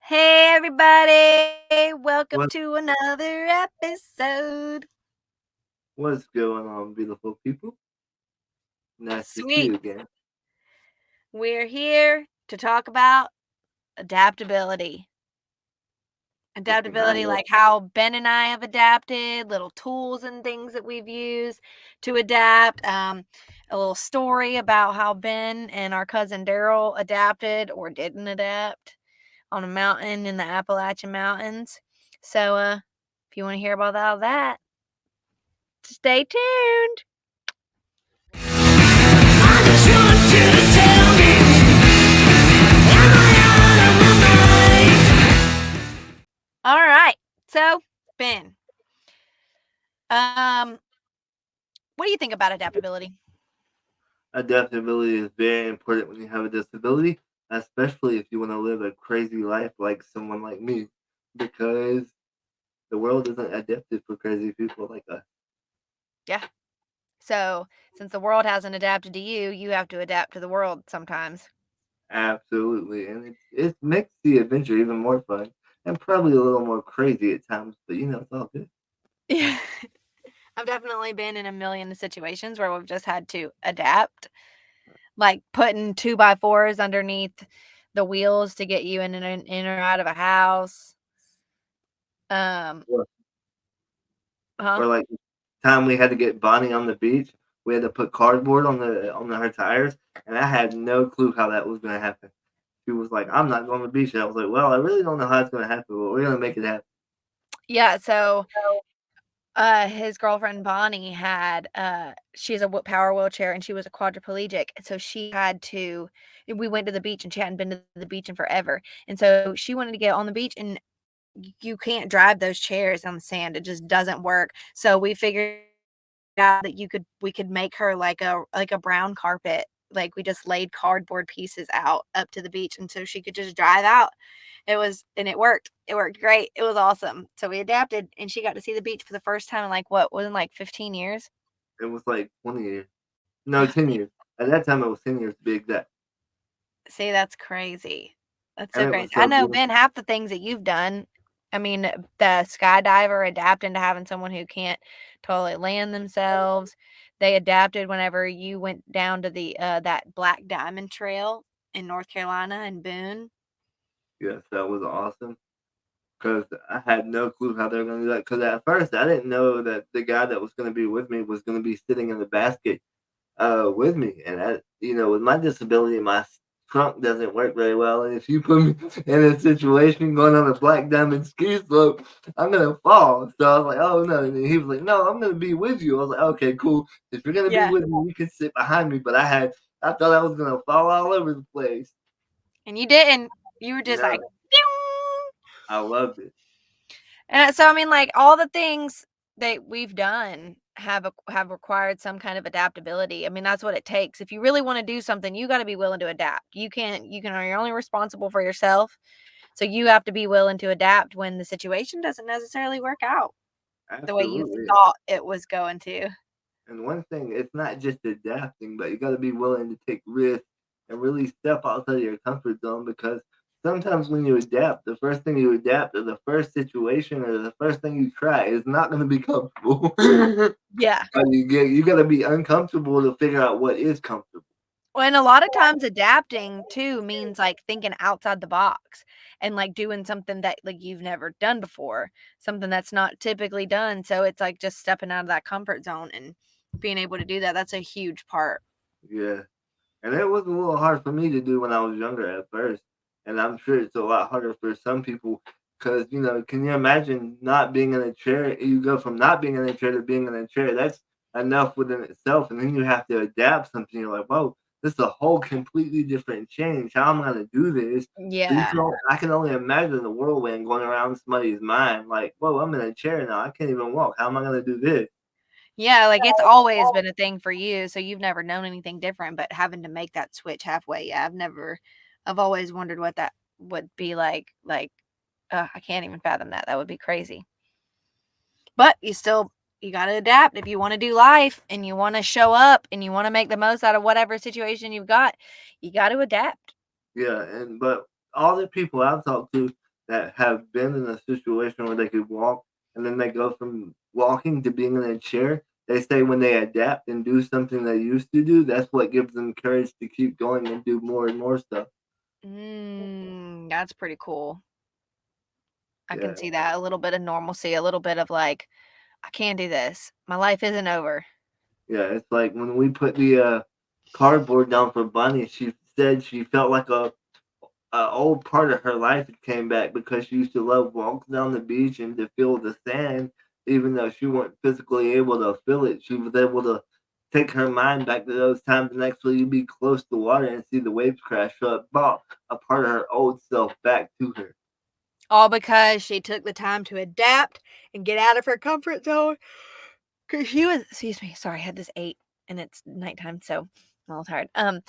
Hey, everybody. Welcome What to another episode. what's going on, beautiful people? Nice to see Sweet. you again. We're here to talk about adaptability. Freaking I Adaptability, love like how Ben and I have adapted, little tools and things that we've used to adapt. A little story about how Ben and our cousin Daryl adapted or didn't adapt on a mountain in the Appalachian Mountains. So, if you want to hear about all that, stay tuned. I just want you to tell me, am I out of my mind? All right. So, Ben, um, what do you think about adaptability? adaptability is very important when you have a disability, especially if you want to live a crazy life like someone like me, because the world isn't adapted for crazy people like us. Yeah. So, since the world hasn't adapted to you, you have to adapt to the world sometimes. Absolutely, and it makes the adventure even more fun and probably a little more crazy at times, but it's all good. Yeah. I've definitely been in a million situations where we've just had to adapt, like putting 2x4s underneath the wheels to get you in or out of a house. Um, Or, huh? or like time we had to get Bonnie on the beach, we had to put cardboard on her tires, and I had no clue how that was gonna happen. She was like, "I'm not going to the beach." And I was like, "Well, I really don't know how it's gonna happen, but we're gonna make it happen." Yeah. So, his girlfriend Bonnie had she's a power wheelchair and she was a quadriplegic, and so she had to. We went to the beach and she hadn't been to the beach in forever, and so she wanted to get on the beach, and you can't drive those chairs on the sand. It just doesn't work. So we figured out that we could make her like a brown carpet. Like we just laid cardboard pieces out up to the beach, and so she could just drive out. It worked. It worked great. It was awesome. So we adapted, and she got to see the beach for the first time in like what wasn't like 15 years. It was like 20 years, no, 10 years. At that time, it was 10 years to be exact, See, that's crazy. That's and so it crazy. was I so know, beautiful. Ben, half the things that you've done. I mean, the skydiver adapting to having someone who can't totally land themselves. They adapted whenever you went down to the that Black Diamond Trail in North Carolina in Boone. Yes, that was awesome because I had no clue how they were gonna do that. Because at first, I didn't know that the guy that was gonna be with me was gonna be sitting in the basket with me. And with my disability, my trunk doesn't work very well. And if you put me in a situation going on a black diamond ski slope, I'm gonna fall. So I was like, oh no. And he was like, no, I'm gonna be with you. I was like, okay, cool. If you're gonna be Yeah. with me, you can sit behind me. But I thought I was gonna fall all over the place. And you didn't. You were just like, No, pew! I loved it. And so I mean, like all the things that we've done have required some kind of adaptability. I mean, that's what it takes. If you really want to do something, you got to be willing to adapt. You're only responsible for yourself. So you have to be willing to adapt when the situation doesn't necessarily work out the way you Absolutely. thought it was going to. And one thing, it's not just adapting, but you got to be willing to take risks and really step outside of your comfort zone because sometimes when you adapt, the first thing you adapt or the first situation or the first thing you try is not going to be comfortable. Yeah. You got to be uncomfortable to figure out what is comfortable. Well, and a lot of times adapting too means like thinking outside the box and like doing something that like you've never done before, something that's not typically done. So it's like just stepping out of that comfort zone and being able to do that. That's a huge part. Yeah. And it was a little hard for me to do when I was younger at first. And I'm sure it's a lot harder for some people because, can you imagine not being in a chair? You go from not being in a chair to being in a chair. That's enough within itself. And then you have to adapt something. You're like, whoa, this is a whole completely different change. How am I going to do this? So Yeah. I can only imagine the whirlwind going around somebody's mind. Like, whoa, I'm in a chair now. I can't even walk. How am I going to do this? Yeah, like it's always been a thing for you. So you've never known anything different, but having to make that switch halfway. Yeah, I've always wondered what that would be like. I can't even fathom that. That would be crazy. But you got to adapt if you want to do life and you want to show up and you want to make the most out of whatever situation you've got. You got to adapt. Yeah, but all the people I've talked to, that have been in a situation where they could walk, and then they go from walking to being in a chair. They say when they adapt and do something they used to do, that's what gives them courage to keep going and do more and more stuff. That's pretty cool. I can Yeah, see that, a little bit of normalcy, a little bit of, like, "I can do this. My life isn't over." yeah. It's like when we put the cardboard down for Bunny, she said she felt like a old part of her life came back because she used to love walking down the beach and to feel the sand, even though she wasn't physically able to feel it. She was able to take her mind back to those times and actually be close to water and see the waves crash. So it brought a part of her old self back to her. All because she took the time to adapt and get out of her comfort zone. Cause she was excuse me, sorry, I had this 8 and it's nighttime, so I'm a little tired.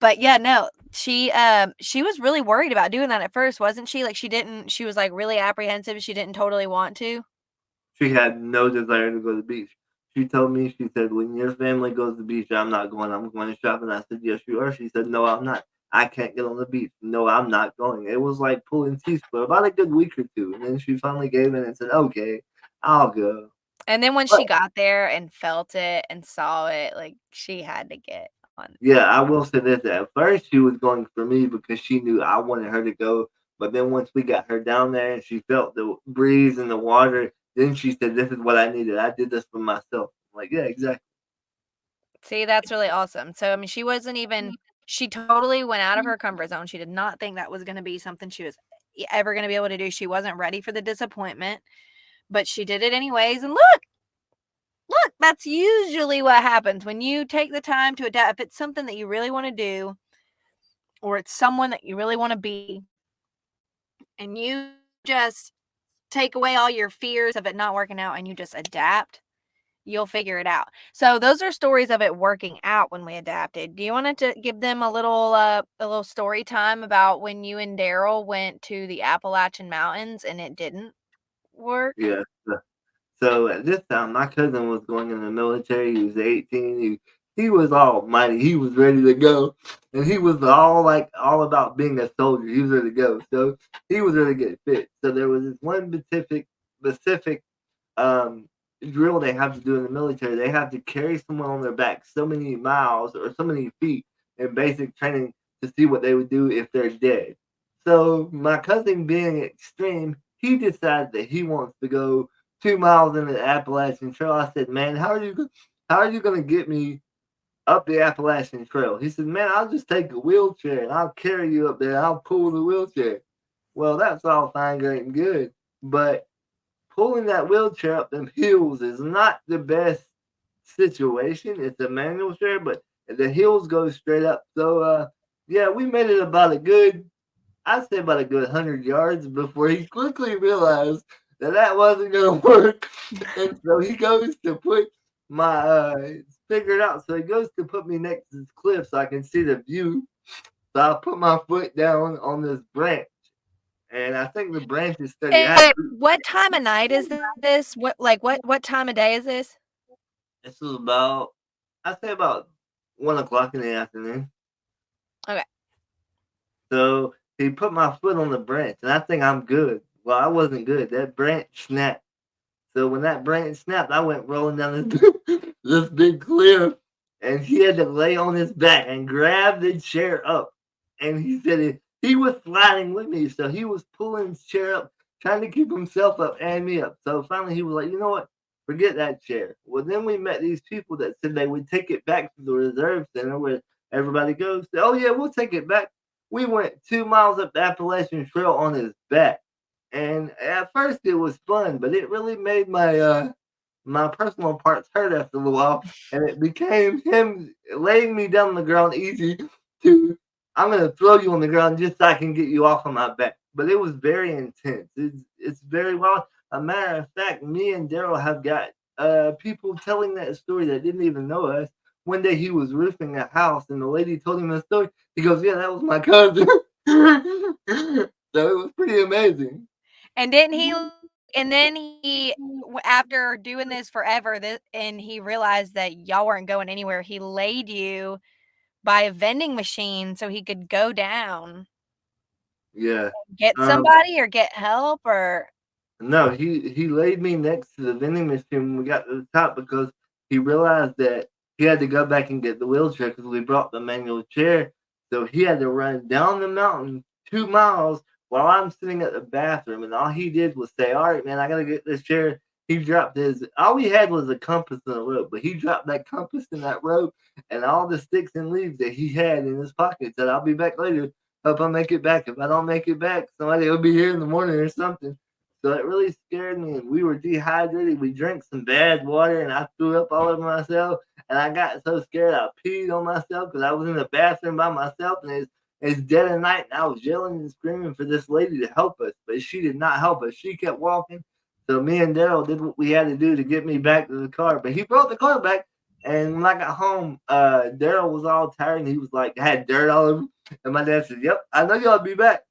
But yeah, no, she was really worried about doing that at first, wasn't she? Like, she was, like, really apprehensive, she didn't totally want to? She had no desire to go to the beach. She told me, she said, "When your family goes to the beach, I'm not going. I'm going shopping." I said, "Yes, you are." She said, "No, I'm not. I can't get on the beach. No, I'm not going." It was like pulling teeth for about a good week or two. And then she finally gave in and said, "Okay, I'll go." And then when But she got there and felt it and saw it, like, she had to get on. yeah, I will say this. At first, she was going for me because she knew I wanted her to go. But then once we got her down there and she felt the breeze and the water, then she said, "This is what I needed. I did this for myself." I'm like, yeah, exactly. See, that's really awesome. So, I mean, she wasn't even she totally went out of her comfort zone. She did not think that was gonna be something she was ever gonna be able to do. She wasn't ready for the disappointment, but she did it anyways, and look, that's usually what happens when you take the time to adapt. If it's something that you really wanna do or it's someone that you really wanna be, and you just take away all your fears of it not working out and you just adapt, you'll figure it out. So those are stories of it working out when we adapted. Do you want to give them a little story time about when you and Daryl went to the Appalachian Mountains and it didn't work? Yeah. So at this time, my cousin was going in the military. He was 18. He was almighty. He was ready to go, and he was all about being a soldier. He was ready to go. So he was ready to get fit. So there was this one specific um, drill they have to do in the military. They have to carry someone on their back so many miles or so many feet in basic training to see what they would do if they're dead. So my cousin, being extreme, he decided that he wants to go 2 miles in the Appalachian Trail. I said, "Man, how are you gonna get me up the Appalachian Trail?" He said, "Man, I'll just take a wheelchair and I'll carry you up there. I'll pull the wheelchair." Well, that's all fine, great, and good, but pulling that wheelchair up them hills is not the best situation. It's a manual chair, but the hills go straight up. So yeah, we made it about a good, I'd say about a good 100 yards before he quickly realized that that wasn't gonna work. And so he goes to put my figured out. So he goes to put me next to this cliff so I can see the view. So I put my foot down on this branch, and I think the branch is steady. I had And what time of night is this? What time of day is this? This was about, I'd say about 1 o'clock in the afternoon. Okay. So he put my foot on the branch, and I think I'm good. Well, I wasn't good. That branch snapped. So when that branch snapped, I went rolling down this this big cliff, and he had to lay on his back and grab the chair up. And he said he was sliding with me, so he was pulling his chair up, trying to keep himself up and me up. So finally, he was like, "You know what? Forget that chair." Well, then we met these people that said they would take it back to the reserve center where everybody goes. Oh yeah, we'll take it back. We went 2 miles up the Appalachian Trail on his back. And at first it was fun, but it really made my personal parts hurt after a while, and it became him laying me down on the ground easy to I'm gonna throw you on the ground just so I can get you off of my back. But it was very intense. It's very wild. A matter of fact, me and Daryl have got people telling that story that didn't even know us. One day he was roofing a house and the lady told him the story. He goes, "Yeah, that was my cousin." So it was pretty amazing. And didn't he and then he after doing this forever, and he realized that y'all weren't going anywhere, he laid you by a vending machine so he could go down. Yeah. Get Um, somebody or get help or no, he laid me next to the vending machine when we got to the top because he realized that he had to go back and get the wheelchair because we brought the manual chair. So he had to run down the mountain 2 miles while I'm sitting at the bathroom. And all he did was say, "All right, man, I got to get this chair." He dropped his, all he had was a compass and a rope, but he dropped that compass and that rope and all the sticks and leaves that he had in his pocket. Said, "I'll be back later. Hope I make it back. If I don't make it back, somebody will be here in the morning or something." So it really scared me, and we were dehydrated. We drank some bad water, and I threw up all over myself. And I got so scared, I peed on myself because I was in the bathroom by myself, and it's dead of night. And I was yelling and screaming for this lady to help us, but she did not help us. She kept walking. So me and Daryl did what we had to do to get me back to the car. But he brought the car back. And when I got home, Daryl was all tired, and he was like, had dirt all over him. And my dad said, "Yep, I know y'all be back."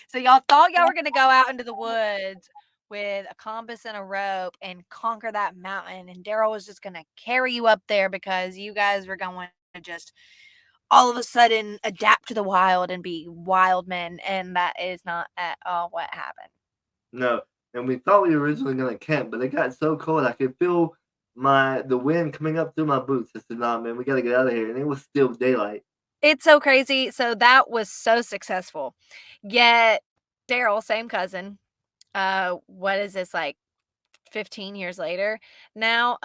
So y'all thought y'all were gonna go out into the woods with a compass and a rope and conquer that mountain, and Daryl was just gonna carry you up there because you guys were going to just all of a sudden adapt to the wild and be wild men, and that is not at all what happened. No, and we thought we were originally gonna camp, but it got so cold I could feel the wind coming up through my boots. I said, "Nah, man, we gotta get out of here." And it was still daylight. It's so crazy. So that was so successful. Yet Daryl, same cousin, what is this like 15 years later now,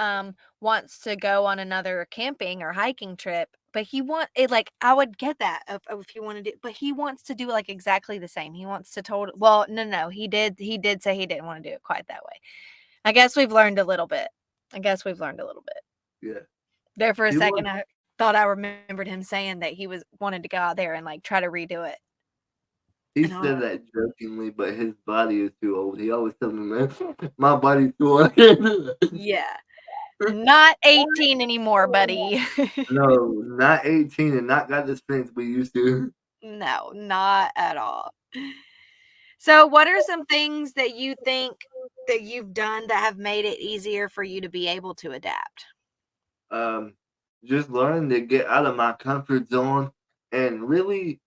wants to go on another camping or hiking trip, but he want it like I would get that if he wanted to, but he wants to do like exactly the same. He wants to total well, no, he did say he didn't want to do it quite that way. I guess we've learned a little bit. I guess we've learned a little bit. Yeah, There for a he was. second I thought I remembered him saying that he was wanted to go out there and like try to redo it. He And said all that jokingly, but his body is too old. He always tells me, "Man, my body's too old." I can't do that. yeah. Not 18 anymore, buddy. No, not 18 and not got the strength we used to. No, not at all. So, what are some things that you think that you've done that have made it easier for you to be able to adapt? Um, just learning to get out of my comfort zone and really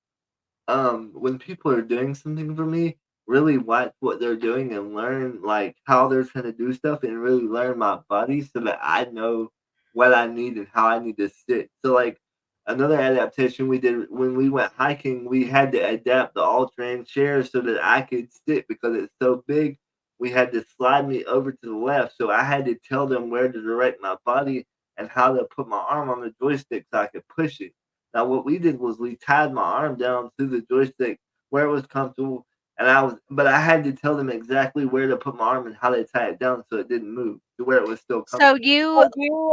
when people are doing something for me, really watch what they're doing and learn like how they're trying to do stuff and really learn my body so that I know what I need and how I need to sit. So like another adaptation we did when we went hiking, we had to adapt the all terrain chair so that I could sit because it's so big. We had to slide me over to the left. So I had to tell them where to direct my body and how to put my arm on the joystick so I could push it. Now, what we did was we tied my arm down to the joystick where it was comfortable, and but I had to tell them exactly where to put my arm and how to tie it down so it didn't move to where it was still So, comfortable. you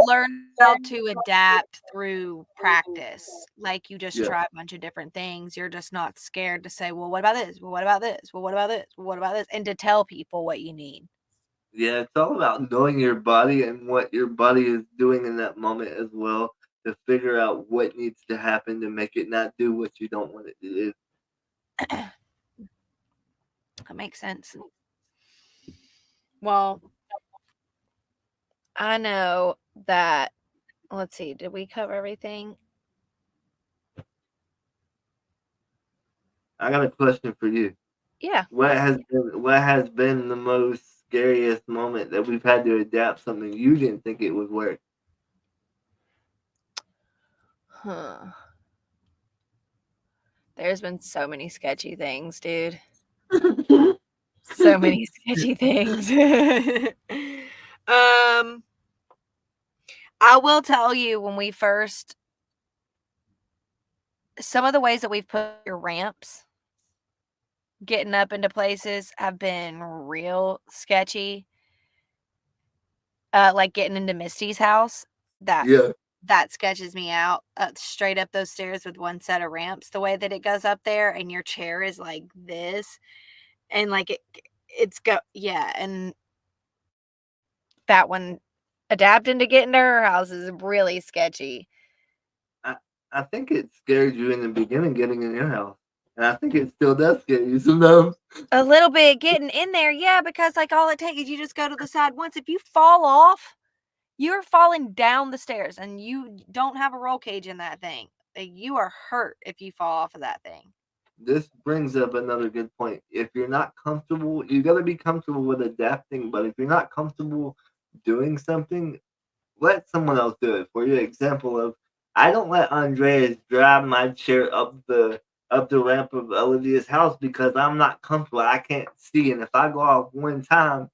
learn how to adapt through practice. Like you just Yeah, try a bunch of different things. You're just not scared to say, well, what about this? Well, what about this? Well, what about this? Well, what about this? And to tell people what you need. yeah, it's all about knowing your body and what your body is doing in that moment as well to figure out what needs to happen to make it not do what you don't want it to do. That makes sense. Well, I know that, let's see, did we cover everything? I got a question for you. Yeah. What has been the most scariest moment that we've had to adapt something you didn't think it would work? Huh. There's been so many sketchy things, dude. So many sketchy things. Um, I will tell you when we first some of the ways that we've put your ramps getting up into places have been real sketchy. Like getting into Misty's house, that Yeah. that sketches me out. Straight up those stairs with one set of ramps, the way that it goes up there, and your chair is like this, and like it's go yeah, and that one adapting to get into her house is really sketchy. I I think it scared you in the beginning getting in your house, and I think it still does scare you sometimes. A little bit getting in there, yeah, because like all it takes is you just go to the side once. If you fall off, you're falling down the stairs and you don't have a roll cage in that thing. you are hurt if you fall off of that thing. This brings up another good point. If you're not comfortable, you got to be comfortable with adapting. But if you're not comfortable doing something, let someone else do it for you. Example of, I don't let Andreas drive my chair up the ramp of Olivia's house because I'm not comfortable. I can't see, and if I go off one time,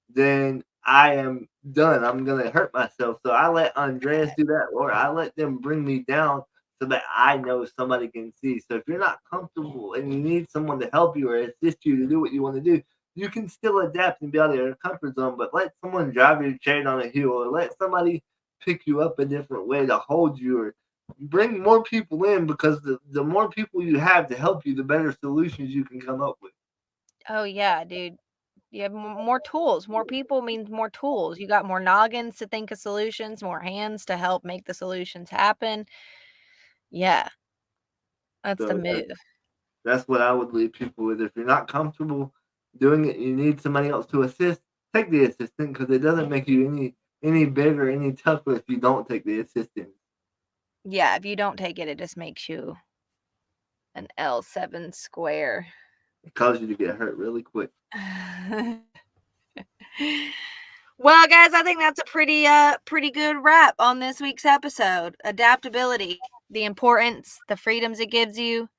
then I am done. I'm gonna hurt myself. So I let Andreas do that, or I let them bring me down so that I know somebody can see. So if you're not comfortable and you need someone to help you or assist you to do what you want to do, you can still adapt and be out of your comfort zone. But let someone drive your chair down a hill, or let somebody pick you up a different way to hold you, or bring more people in, because the more people you have to help you, the better solutions you can come up with. Oh yeah, dude. You have more tools. More people means more tools. You got more noggins to think of solutions, more hands to help make the solutions happen. Yeah, that's the So move. that's what I would leave people with. If you're not comfortable doing it, you need somebody else to assist. Take the assistant, because it doesn't make you any bigger, any tougher if you don't take the assistant. Yeah, if you don't take it, it just makes you an L7 square. It causes you to get hurt really quick. Well, guys, I think that's a pretty good wrap on this week's episode. Adaptability, the importance, the freedoms it gives you,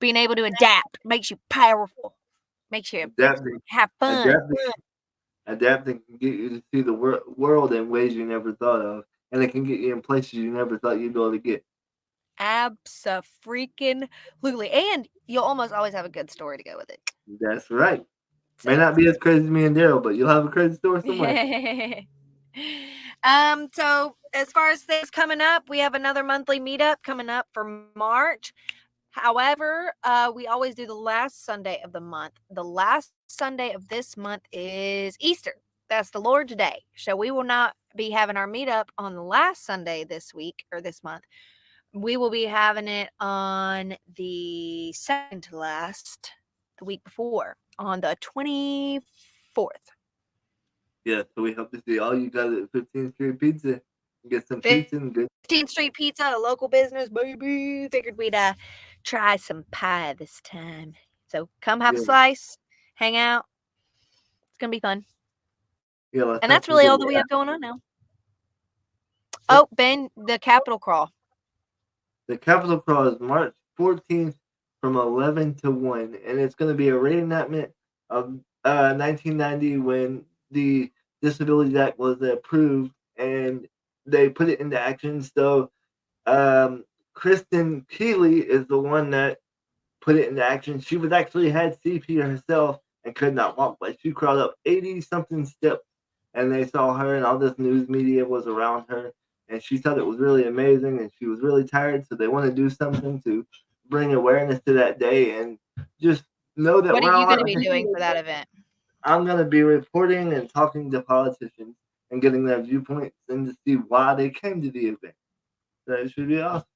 being able to adapt makes you powerful, makes you Adapting, have fun. adapting, adapting can get you to see the world in ways you never thought of, and it can get you in places you never thought you'd be able to get. Abso-freaking-lutely. And you'll almost always have a good story to go with it. That's right. May So not be as crazy as me and Daryl, but you'll have a crazy story somewhere. so as far as things coming up, we have another monthly meetup coming up for March. However, we always do the last Sunday of the month. The last Sunday of this month is Easter. That's the Lord's Day. So we will not be having our meetup on the last Sunday this week or this month. We will be having it on the second to last, the week before, on the 24th. Yeah, so we hope to see all you guys at 15th Street Pizza. Get some pizza and good. 15th Street Pizza, a local business, baby. Figured we'd try some pie this time. So come have a Yeah, slice, hang out. It's gonna be fun. yeah. Let's And have that's some really good. all that we have going on now. Yep. Oh, Ben, the Capitol Crawl. The Capitol Crawl is March 14th from 11 to 1, and it's going to be a reenactment of 1990 when the Disabilities Act was approved and they put it into action. So, Kristen Keeley is the one that put it into action. She was actually had CP herself and could not walk, but she crawled up 80 something steps, and they saw her, and all this news media was around her, and she thought it was really amazing, and she was really tired, so they want to do something to bring awareness to that day, and just know that What are we're you all going out to be here. doing for that event? I'm going to be reporting and talking to politicians and getting their viewpoints and to see why they came to the event. So it should be awesome.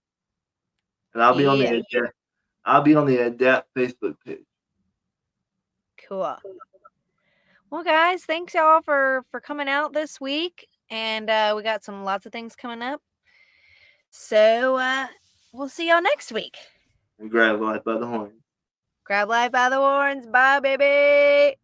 And Yeah, I'll be on the Adapt Facebook page. cool. Well, guys, thanks y'all for coming out this week, and we got some lots of things coming up. So we'll see y'all next week. And grab life by the horn. Grab life by the horns. Bye, baby.